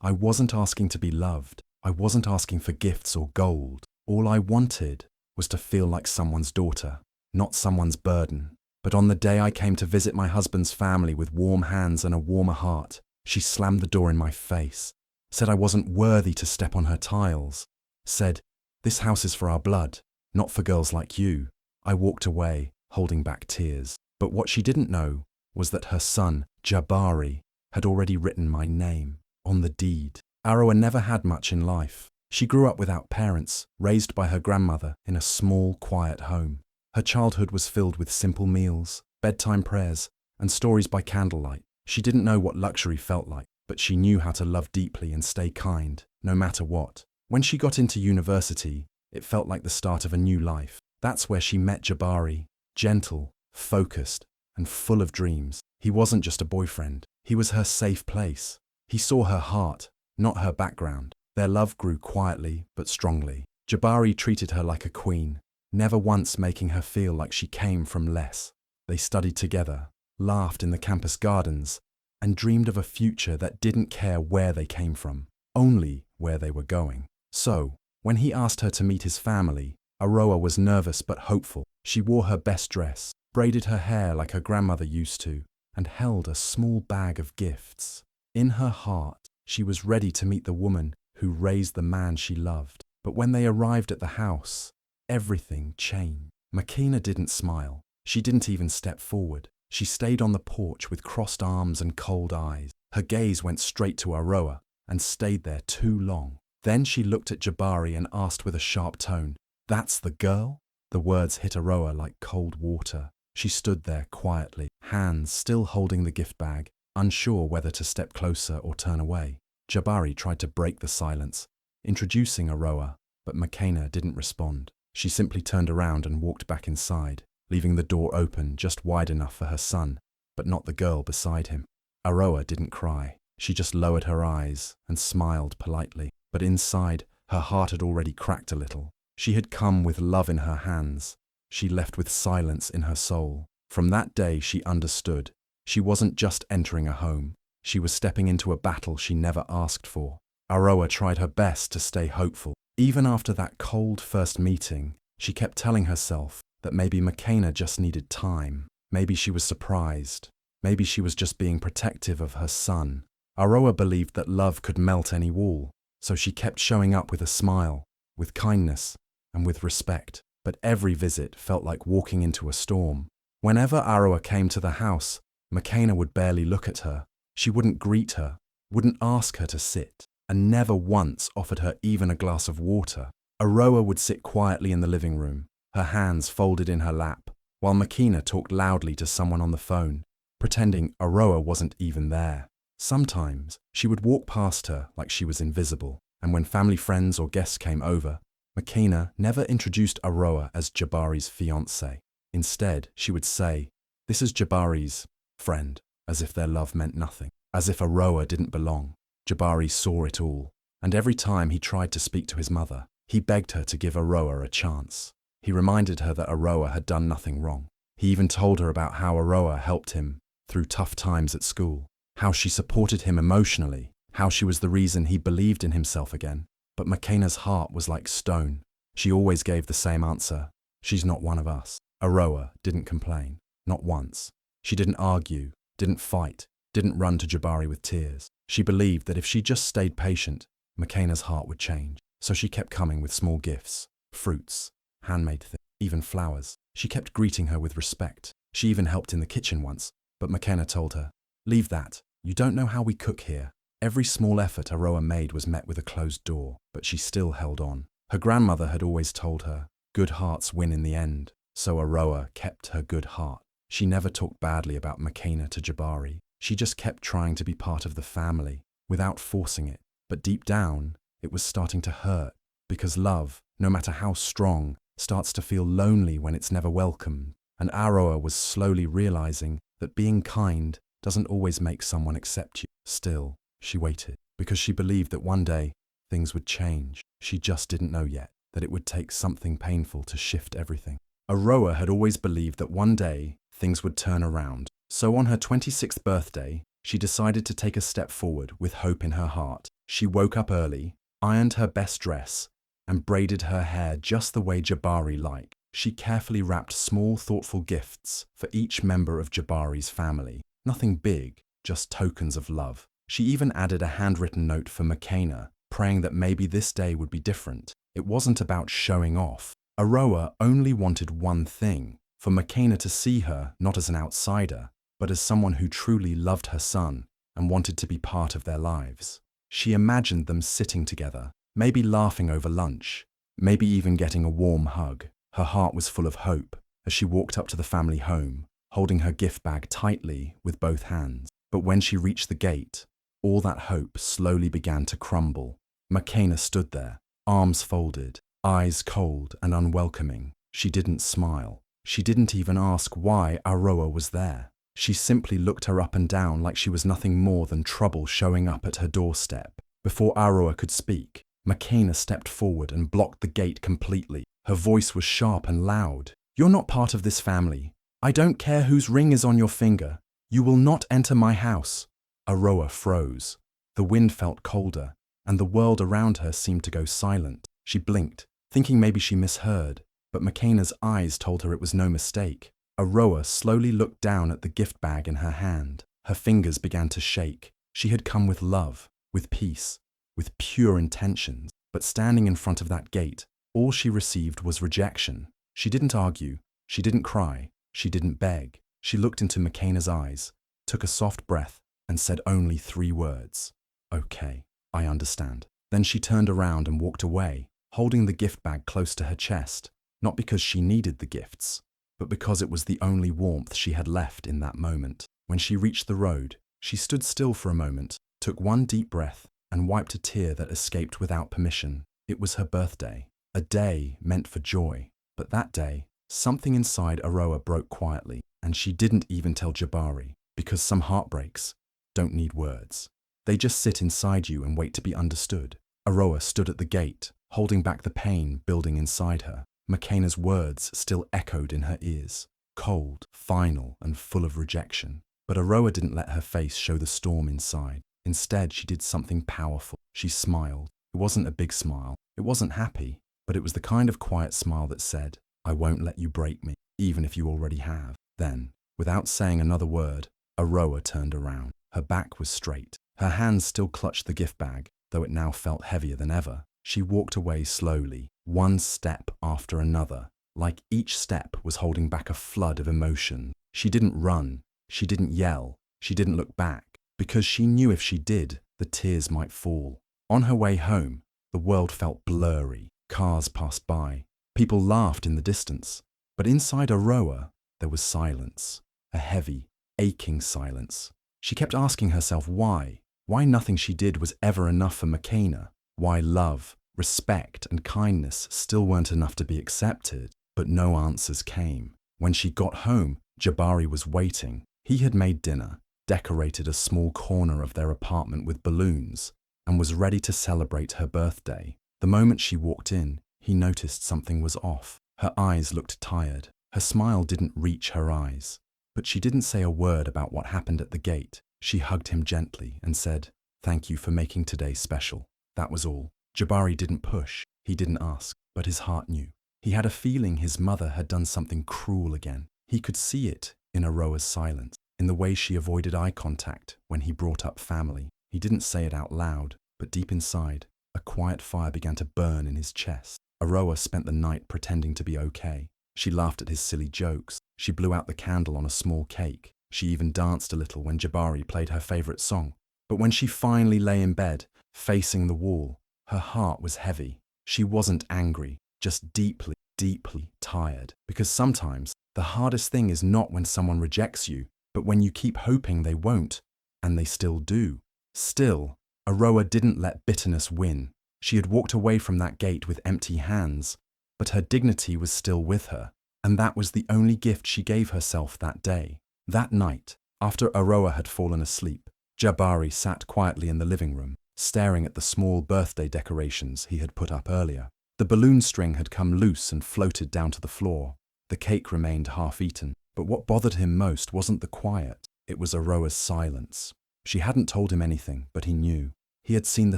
I wasn't asking to be loved. I wasn't asking for gifts or gold. All I wanted was to feel like someone's daughter, not someone's burden. But on the day I came to visit my husband's family with warm hands and a warmer heart, she slammed the door in my face, said I wasn't worthy to step on her tiles, said, "This house is for our blood, not for girls like you." I walked away, holding back tears. But what she didn't know was that her son, Jabari, had already written my name on the deed. Aroa never had much in life. She grew up without parents, raised by her grandmother in a small, quiet home. Her childhood was filled with simple meals, bedtime prayers, and stories by candlelight. She didn't know what luxury felt like, but she knew how to love deeply and stay kind, no matter what. When she got into university, it felt like the start of a new life. That's where she met Jabari, gentle, focused, and full of dreams. He wasn't just a boyfriend. He was her safe place. He saw her heart, not her background. Their love grew quietly but strongly. Jabari treated her like a queen, never once making her feel like she came from less. They studied together, laughed in the campus gardens, and dreamed of a future that didn't care where they came from, only where they were going. So, when he asked her to meet his family, Aroa was nervous but hopeful. She wore her best dress, braided her hair like her grandmother used to, and held a small bag of gifts. In her heart, she was ready to meet the woman who raised the man she loved. But when they arrived at the house, everything changed. Mckina didn't smile. She didn't even step forward. She stayed on the porch with crossed arms and cold eyes. Her gaze went straight to Aroa and stayed there too long. Then she looked at Jabari and asked with a sharp tone, "That's the girl?" The words hit Aroa like cold water. She stood there quietly, hands still holding the gift bag, unsure whether to step closer or turn away. Jabari tried to break the silence, introducing Aroa, but Mckina didn't respond. She simply turned around and walked back inside, leaving the door open just wide enough for her son, but not the girl beside him. Aroa didn't cry. She just lowered her eyes and smiled politely. But inside, her heart had already cracked a little. She had come with love in her hands. She left with silence in her soul. From that day, she understood. She wasn't just entering a home. She was stepping into a battle she never asked for. Aroa tried her best to stay hopeful. Even after that cold first meeting, she kept telling herself that maybe Mckina just needed time. Maybe she was surprised. Maybe she was just being protective of her son. Aroa believed that love could melt any wall, so she kept showing up with a smile, with kindness, and with respect. But every visit felt like walking into a storm. Whenever Aroa came to the house, Mckina would barely look at her. She wouldn't greet her, wouldn't ask her to sit, and never once offered her even a glass of water. Aroa would sit quietly in the living room, her hands folded in her lap, while Mckina talked loudly to someone on the phone, pretending Aroa wasn't even there. Sometimes, she would walk past her like she was invisible, and when family friends or guests came over, Mckina never introduced Aroa as Jabari's fiancée. Instead, she would say, "This is Jabari's friend," as if their love meant nothing, as if Aroa didn't belong. Jabari saw it all, and every time he tried to speak to his mother, he begged her to give Aroa a chance. He reminded her that Aroa had done nothing wrong. He even told her about how Aroa helped him through tough times at school, how she supported him emotionally, how she was the reason he believed in himself again. But Mckina's heart was like stone. She always gave the same answer: "She's not one of us." Aroa didn't complain, not once. She didn't argue, didn't fight, didn't run to Jabari with tears. She believed that if she just stayed patient, Mckina's heart would change. So she kept coming with small gifts, fruits, handmade things, even flowers. She kept greeting her with respect. She even helped in the kitchen once, but Mckina told her, "Leave that. You don't know how we cook here." Every small effort Aroa made was met with a closed door, but she still held on. Her grandmother had always told her, "Good hearts win in the end." So Aroa kept her good heart. She never talked badly about Mckina to Jabari. She just kept trying to be part of the family, without forcing it. But deep down, it was starting to hurt, because love, no matter how strong, starts to feel lonely when it's never welcomed. And Aroa was slowly realizing that being kind doesn't always make someone accept you. Still, she waited, because she believed that one day, things would change. She just didn't know yet that it would take something painful to shift everything. Aroa had always believed that one day, things would turn around. So on her 26th birthday, she decided to take a step forward with hope in her heart. She woke up early, ironed her best dress, and braided her hair just the way Jabari liked. She carefully wrapped small, thoughtful gifts for each member of Jabari's family. Nothing big, just tokens of love. She even added a handwritten note for Mckina, praying that maybe this day would be different. It wasn't about showing off. Aroa only wanted one thing, for Mckina to see her not as an outsider, but as someone who truly loved her son and wanted to be part of their lives. She imagined them sitting together, maybe laughing over lunch, maybe even getting a warm hug. Her heart was full of hope as she walked up to the family home, holding her gift bag tightly with both hands. But when she reached the gate, all that hope slowly began to crumble. Mckina stood there, arms folded, eyes cold and unwelcoming. She didn't smile. She didn't even ask why Aroa was there. She simply looked her up and down like she was nothing more than trouble showing up at her doorstep. Before Aroa could speak, Mckina stepped forward and blocked the gate completely. Her voice was sharp and loud. "You're not part of this family. I don't care whose ring is on your finger. You will not enter my house." Aroa froze. The wind felt colder, and the world around her seemed to go silent. She blinked, thinking maybe she misheard, but Mckina's eyes told her it was no mistake. Aroa slowly looked down at the gift bag in her hand. Her fingers began to shake. She had come with love, with peace, with pure intentions. But standing in front of that gate, all she received was rejection. She didn't argue. She didn't cry. She didn't beg. She looked into Mckina's eyes, took a soft breath, and said only 3 words. "Okay, I understand." Then she turned around and walked away, holding the gift bag close to her chest, not because she needed the gifts, but because it was the only warmth she had left in that moment. When she reached the road, she stood still for a moment, took one deep breath, and wiped a tear that escaped without permission. It was her birthday, a day meant for joy. But that day, something inside Aroa broke quietly, and she didn't even tell Jabari, because some heartbreaks don't need words. They just sit inside you and wait to be understood. Aroa stood at the gate, holding back the pain building inside her. Mckina's words still echoed in her ears, cold, final, and full of rejection. But Aroa didn't let her face show the storm inside. Instead, she did something powerful. She smiled. It wasn't a big smile. It wasn't happy, but it was the kind of quiet smile that said, "I won't let you break me, even if you already have." Then, without saying another word, Aroa turned around. Her back was straight. Her hands still clutched the gift bag, though it now felt heavier than ever. She walked away slowly, one step after another, like each step was holding back a flood of emotion. She didn't run, she didn't yell, she didn't look back, because she knew if she did, the tears might fall. On her way home, the world felt blurry. Cars passed by, people laughed in the distance, but inside Aroa, there was silence, a heavy, aching silence. She kept asking herself why nothing she did was ever enough for Mckina, why love, respect, and kindness still weren't enough to be accepted, but no answers came. When she got home, Jabari was waiting. He had made dinner, decorated a small corner of their apartment with balloons, and was ready to celebrate her birthday. The moment she walked in, he noticed something was off. Her eyes looked tired. Her smile didn't reach her eyes. But she didn't say a word about what happened at the gate. She hugged him gently and said, "Thank you for making today special." That was all. Jabari didn't push. He didn't ask, but his heart knew. He had a feeling his mother had done something cruel again. He could see it in Aroa's silence, in the way she avoided eye contact when he brought up family. He didn't say it out loud, but deep inside, a quiet fire began to burn in his chest. Aroa spent the night pretending to be okay. She laughed at his silly jokes. She blew out the candle on a small cake. She even danced a little when Jabari played her favorite song. But when she finally lay in bed, facing the wall, her heart was heavy. She wasn't angry, just deeply, deeply tired. Because sometimes the hardest thing is not when someone rejects you, but when you keep hoping they won't, and they still do. Still, Aroa didn't let bitterness win. She had walked away from that gate with empty hands, but her dignity was still with her, and that was the only gift she gave herself that day. That night, after Aroa had fallen asleep, Jabari sat quietly in the living room, staring at the small birthday decorations he had put up earlier. The balloon string had come loose and floated down to the floor. The cake remained half-eaten, but what bothered him most wasn't the quiet, it was Aroa's silence. She hadn't told him anything, but he knew. He had seen the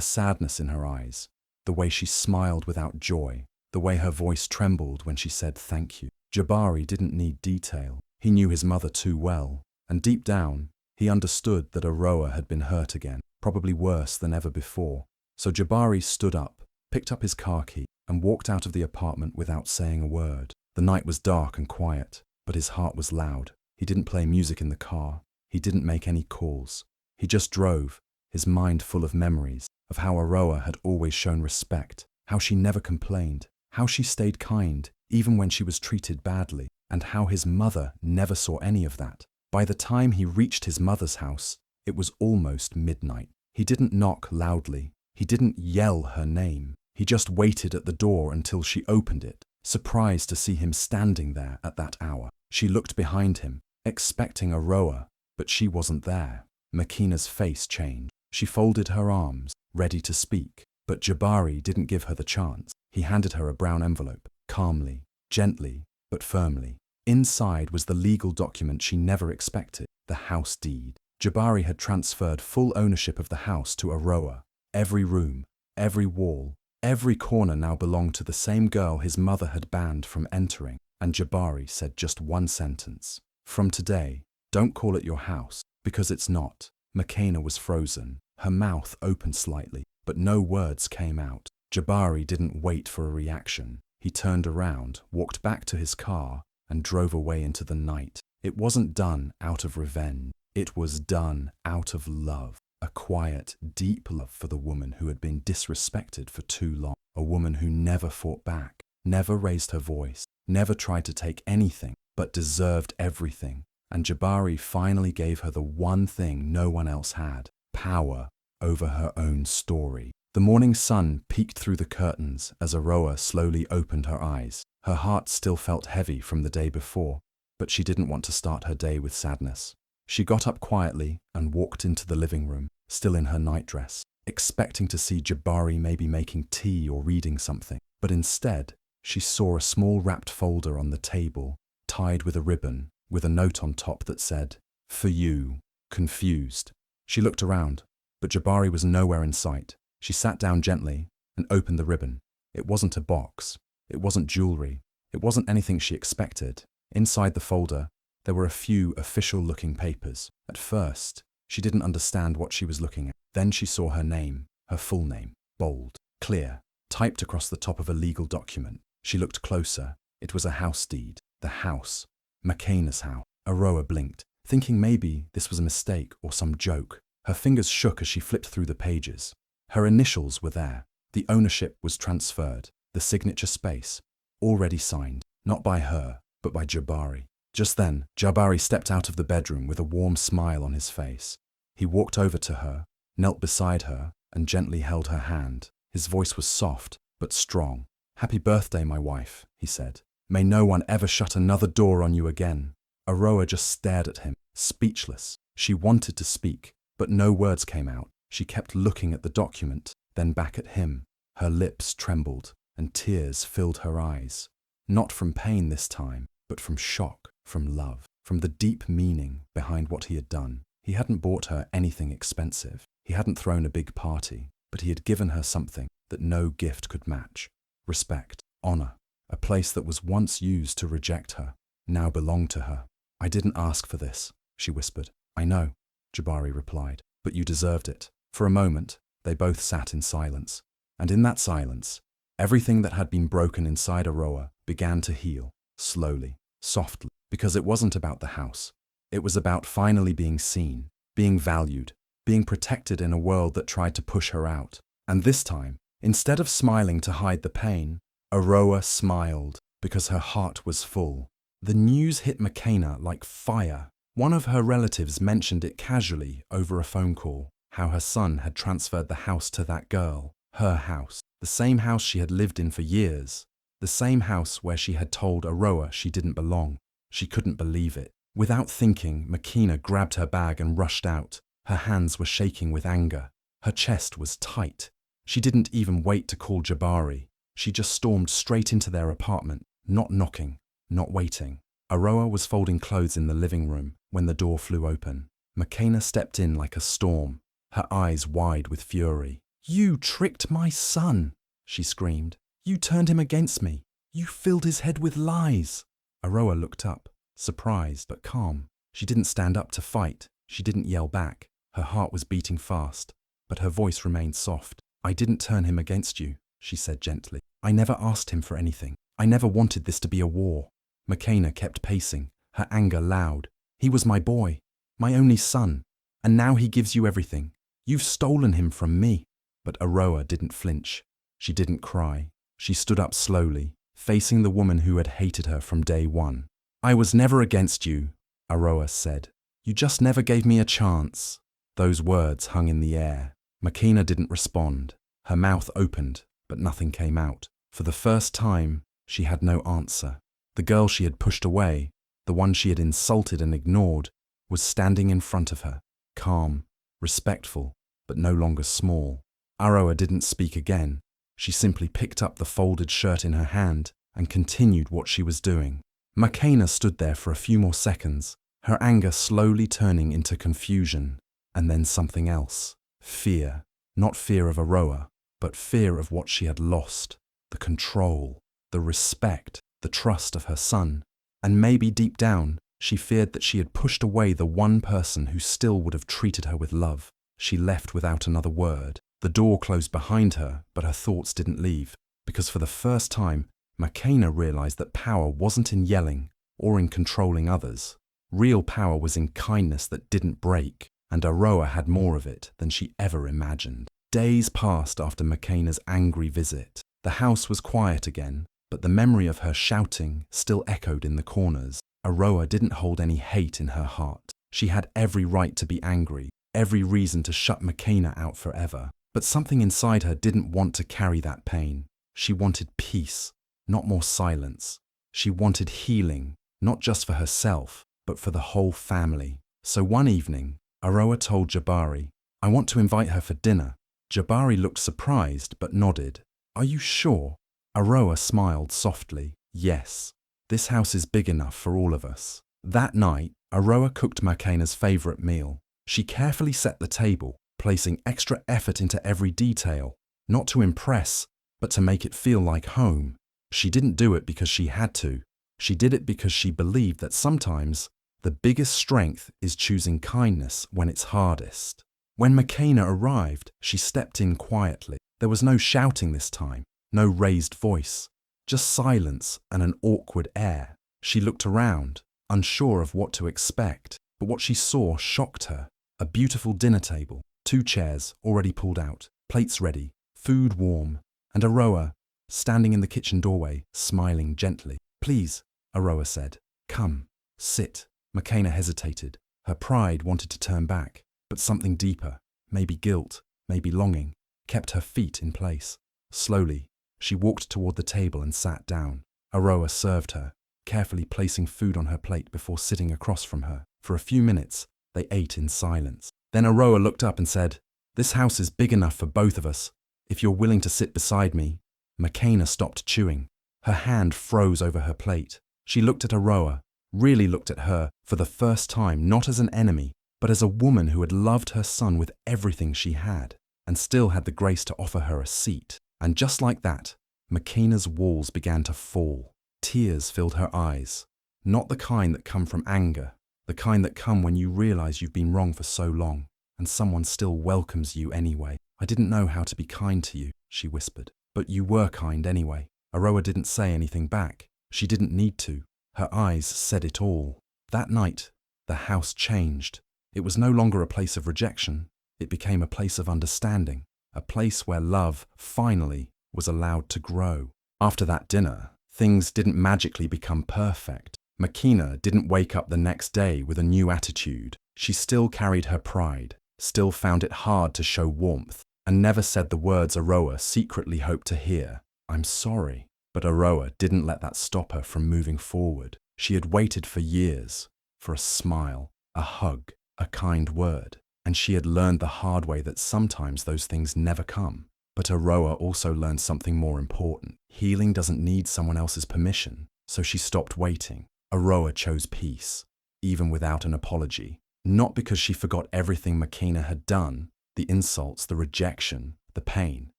sadness in her eyes, the way she smiled without joy, the way her voice trembled when she said thank you. Jabari didn't need detail. He knew his mother too well, and deep down, he understood that Aroa had been hurt again, probably worse than ever before. So Jabari stood up, picked up his car key, and walked out of the apartment without saying a word. The night was dark and quiet, but his heart was loud. He didn't play music in the car. He didn't make any calls. He just drove, his mind full of memories, of how Aroa had always shown respect, how she never complained, how she stayed kind, even when she was treated badly, and how his mother never saw any of that. By the time he reached his mother's house, it was almost midnight. He didn't knock loudly. He didn't yell her name. He just waited at the door until she opened it, surprised to see him standing there at that hour. She looked behind him, expecting Aroa, but she wasn't there. Mckina's face changed. She folded her arms, ready to speak, but Jabari didn't give her the chance. He handed her a brown envelope, calmly, gently, but firmly. Inside was the legal document she never expected, the house deed. Jabari had transferred full ownership of the house to Aroa. Every room, every wall, every corner now belonged to the same girl his mother had banned from entering, and Jabari said just one sentence. From today, don't call it your house, because it's not. Mckina was frozen, her mouth opened slightly, but no words came out. Jabari didn't wait for a reaction. He turned around, walked back to his car, and drove away into the night. It wasn't done out of revenge. It was done out of love. A quiet, deep love for the woman who had been disrespected for too long. A woman who never fought back, never raised her voice, never tried to take anything, but deserved everything. And Jabari finally gave her the one thing no one else had: power over her own story. The morning sun peeked through the curtains as Aroa slowly opened her eyes. Her heart still felt heavy from the day before, but she didn't want to start her day with sadness. She got up quietly and walked into the living room, still in her nightdress, expecting to see Jabari maybe making tea or reading something. But instead, she saw a small wrapped folder on the table, tied with a ribbon, with a note on top that said, "For you." Confused, she looked around, but Jabari was nowhere in sight. She sat down gently and opened the ribbon. It wasn't a box. It wasn't jewelry. It wasn't anything she expected. Inside the folder, there were a few official-looking papers. At first, she didn't understand what she was looking at. Then she saw her name, her full name, bold, clear, typed across the top of a legal document. She looked closer. It was a house deed. The house. Mckina's house. Aroa blinked, thinking maybe this was a mistake or some joke. Her fingers shook as she flipped through the pages. Her initials were there. The ownership was transferred. The signature space, already signed, not by her, but by Jabari. Just then, Jabari stepped out of the bedroom with a warm smile on his face. He walked over to her, knelt beside her, and gently held her hand. His voice was soft, but strong. "Happy birthday, my wife," he said. "May no one ever shut another door on you again." Aroa just stared at him, speechless. She wanted to speak, but no words came out. She kept looking at the document, then back at him. Her lips trembled, and tears filled her eyes. Not from pain this time, but from shock, from love, from the deep meaning behind what he had done. He hadn't bought her anything expensive. He hadn't thrown a big party, but he had given her something that no gift could match. Respect, honor, a place that was once used to reject her, now belonged to her. "I didn't ask for this," she whispered. "I know," Jabari replied, "but you deserved it." For a moment, they both sat in silence. And in that silence, everything that had been broken inside Aroa began to heal, slowly, softly, because it wasn't about the house. It was about finally being seen, being valued, being protected in a world that tried to push her out. And this time, instead of smiling to hide the pain, Aroa smiled because her heart was full. The news hit Mckina like fire. One of her relatives mentioned it casually over a phone call, how her son had transferred the house to that girl, her house, the same house she had lived in for years, the same house where she had told Aroa she didn't belong. She couldn't believe it. Without thinking, Mckina grabbed her bag and rushed out. Her hands were shaking with anger. Her chest was tight. She didn't even wait to call Jabari. She just stormed straight into their apartment, not knocking, not waiting. Aroa was folding clothes in the living room when the door flew open. Mckina stepped in like a storm, her eyes wide with fury. "You tricked my son," she screamed. "You turned him against me. You filled his head with lies." Aroa looked up, surprised but calm. She didn't stand up to fight. She didn't yell back. Her heart was beating fast, but her voice remained soft. "I didn't turn him against you," she said gently. "I never asked him for anything. I never wanted this to be a war." Mckina kept pacing, her anger loud. "He was my boy, my only son, and now he gives you everything. You've stolen him from me." But Aroa didn't flinch. She didn't cry. She stood up slowly, facing the woman who had hated her from day one. "I was never against you," Aroa said. "You just never gave me a chance." Those words hung in the air. Mckina didn't respond. Her mouth opened, but nothing came out. For the first time, she had no answer. The girl she had pushed away, the one she had insulted and ignored, was standing in front of her, calm, respectful, but no longer small. Aroa didn't speak again. She simply picked up the folded shirt in her hand and continued what she was doing. Mckina stood there for a few more seconds, her anger slowly turning into confusion, and then something else. Fear. Not fear of Aroa, but fear of what she had lost. The control, the respect, the trust of her son. And maybe deep down, she feared that she had pushed away the one person who still would have treated her with love. She left without another word. The door closed behind her, but her thoughts didn't leave, because for the first time, Mckina realized that power wasn't in yelling or in controlling others. Real power was in kindness that didn't break, and Aroa had more of it than she ever imagined. Days passed after Mckina's angry visit. The house was quiet again, but the memory of her shouting still echoed in the corners. Aroa didn't hold any hate in her heart. She had every right to be angry, every reason to shut Mckina out forever. But something inside her didn't want to carry that pain. She wanted peace, not more silence. She wanted healing, not just for herself, but for the whole family. So one evening, Aroa told Jabari, "I want to invite her for dinner." Jabari looked surprised but nodded. "Are you sure?" Aroa smiled softly. "Yes, this house is big enough for all of us." That night, Aroa cooked Mckina's favorite meal. She carefully set the table, placing extra effort into every detail, not to impress, but to make it feel like home. She didn't do it because she had to. She did it because she believed that sometimes the biggest strength is choosing kindness when it's hardest. When Mckina arrived, she stepped in quietly. There was no shouting this time, no raised voice, just silence and an awkward air. She looked around, unsure of what to expect, but what she saw shocked her. A beautiful dinner table, 2 chairs already pulled out, plates ready, food warm, and Aroa standing in the kitchen doorway, smiling gently. "Please," Aroa said. "Come, sit." Mckina hesitated. Her pride wanted to turn back, but something deeper, maybe guilt, maybe longing, kept her feet in place. Slowly, she walked toward the table and sat down. Aroa served her, carefully placing food on her plate before sitting across from her. For a few minutes, they ate in silence. Then Aroa looked up and said, "This house is big enough for both of us, if you're willing to sit beside me." Mckina stopped chewing. Her hand froze over her plate. She looked at Aroa, really looked at her for the first time, not as an enemy, but as a woman who had loved her son with everything she had, and still had the grace to offer her a seat. And just like that, Mckina's walls began to fall. Tears filled her eyes, not the kind that come from anger, the kind that come when you realize you've been wrong for so long, and someone still welcomes you anyway. "I didn't know how to be kind to you," she whispered. "But you were kind anyway." Aroa didn't say anything back. She didn't need to. Her eyes said it all. That night, the house changed. It was no longer a place of rejection. It became a place of understanding, a place where love, finally, was allowed to grow. After that dinner, things didn't magically become perfect. Mckina didn't wake up the next day with a new attitude. She still carried her pride, still found it hard to show warmth, and never said the words Aroa secretly hoped to hear, "I'm sorry." But Aroa didn't let that stop her from moving forward. She had waited for years, for a smile, a hug, a kind word, and she had learned the hard way that sometimes those things never come. But Aroa also learned something more important. Healing doesn't need someone else's permission, so she stopped waiting. Aroa chose peace, even without an apology. Not because she forgot everything Mckina had done, the insults, the rejection, the pain.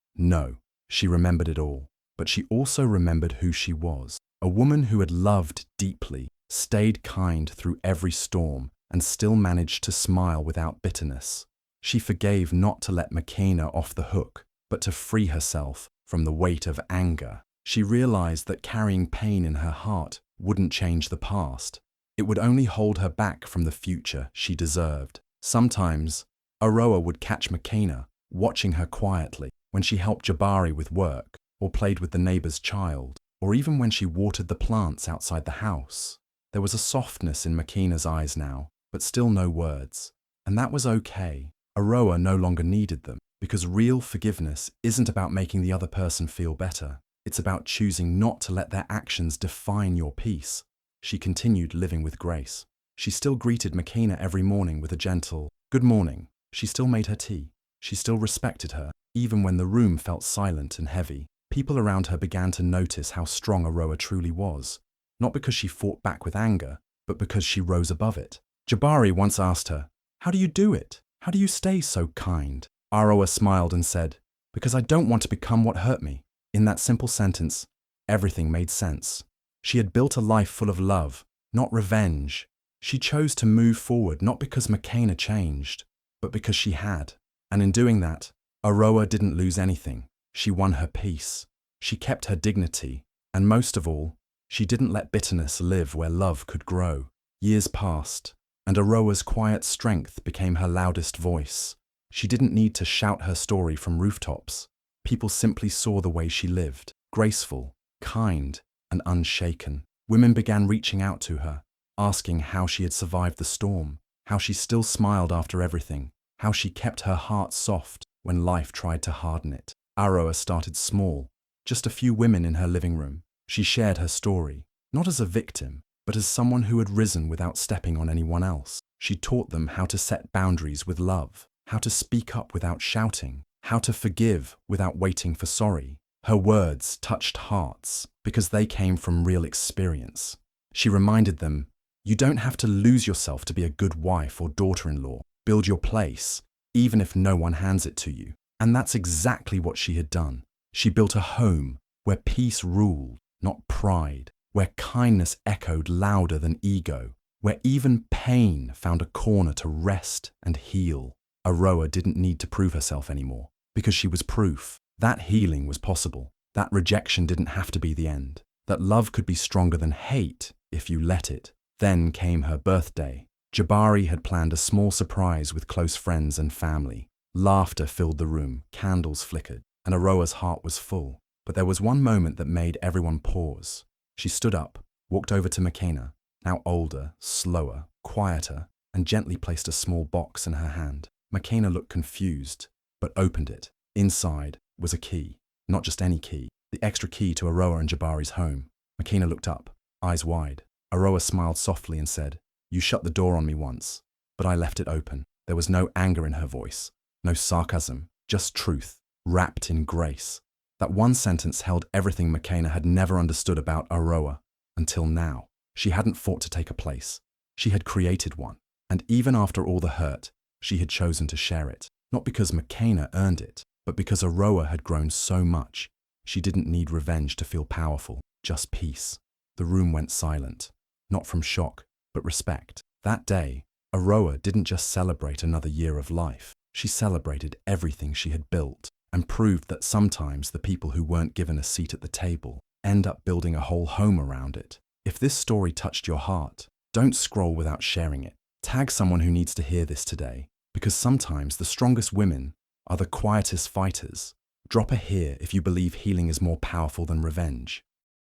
No, she remembered it all. But she also remembered who she was. A woman who had loved deeply, stayed kind through every storm, and still managed to smile without bitterness. She forgave not to let Mckina off the hook, but to free herself from the weight of anger. She realized that carrying pain in her heart wouldn't change the past. It would only hold her back from the future she deserved. Sometimes, Aroa would catch Mckina, watching her quietly, when she helped Jabari with work, or played with the neighbor's child, or even when she watered the plants outside the house. There was a softness in Mckina's eyes now, but still no words. And that was okay. Aroa no longer needed them, because real forgiveness isn't about making the other person feel better. It's about choosing not to let their actions define your peace. She continued living with grace. She still greeted Mckina every morning with a gentle, "Good morning." She still made her tea. She still respected her, even when the room felt silent and heavy. People around her began to notice how strong Aroa truly was, not because she fought back with anger, but because she rose above it. Jabari once asked her, "How do you do it? How do you stay so kind?" Aroa smiled and said, "Because I don't want to become what hurt me." In that simple sentence, everything made sense. She had built a life full of love, not revenge. She chose to move forward not because Mckina changed, but because she had. And in doing that, Aroa didn't lose anything. She won her peace. She kept her dignity. And most of all, she didn't let bitterness live where love could grow. Years passed, and Aroa's quiet strength became her loudest voice. She didn't need to shout her story from rooftops. People simply saw the way she lived, graceful, kind, and unshaken. Women began reaching out to her, asking how she had survived the storm, how she still smiled after everything, how she kept her heart soft when life tried to harden it. Aroa started small, just a few women in her living room. She shared her story, not as a victim, but as someone who had risen without stepping on anyone else. She taught them how to set boundaries with love, how to speak up without shouting, how to forgive without waiting for sorry. Her words touched hearts because they came from real experience. She reminded them, you don't have to lose yourself to be a good wife or daughter-in-law. Build your place, even if no one hands it to you. And that's exactly what she had done. She built a home where peace ruled, not pride, where kindness echoed louder than ego, where even pain found a corner to rest and heal. Aroa didn't need to prove herself anymore, because she was proof. That healing was possible. That rejection didn't have to be the end. That love could be stronger than hate if you let it. Then came her birthday. Jabari had planned a small surprise with close friends and family. Laughter filled the room, candles flickered, and Aroa's heart was full. But there was one moment that made everyone pause. She stood up, walked over to Mckina, now older, slower, quieter, and gently placed a small box in her hand. Mckina looked confused, but opened it. Inside was a key, not just any key, the extra key to Aroa and Jabari's home. Mckina looked up, eyes wide. Aroa smiled softly and said, "You shut the door on me once, but I left it open." There was no anger in her voice, no sarcasm, just truth, wrapped in grace. That one sentence held everything Mckina had never understood about Aroa until now. She hadn't fought to take a place. She had created one. And even after all the hurt, she had chosen to share it. Not because Mckina earned it, but because Aroa had grown so much. She didn't need revenge to feel powerful, just peace. The room went silent, not from shock, but respect. That day, Aroa didn't just celebrate another year of life. She celebrated everything she had built and proved that sometimes the people who weren't given a seat at the table end up building a whole home around it. If this story touched your heart, don't scroll without sharing it. Tag someone who needs to hear this today, because sometimes the strongest women are the quietest fighters. Drop a here if you believe healing is more powerful than revenge.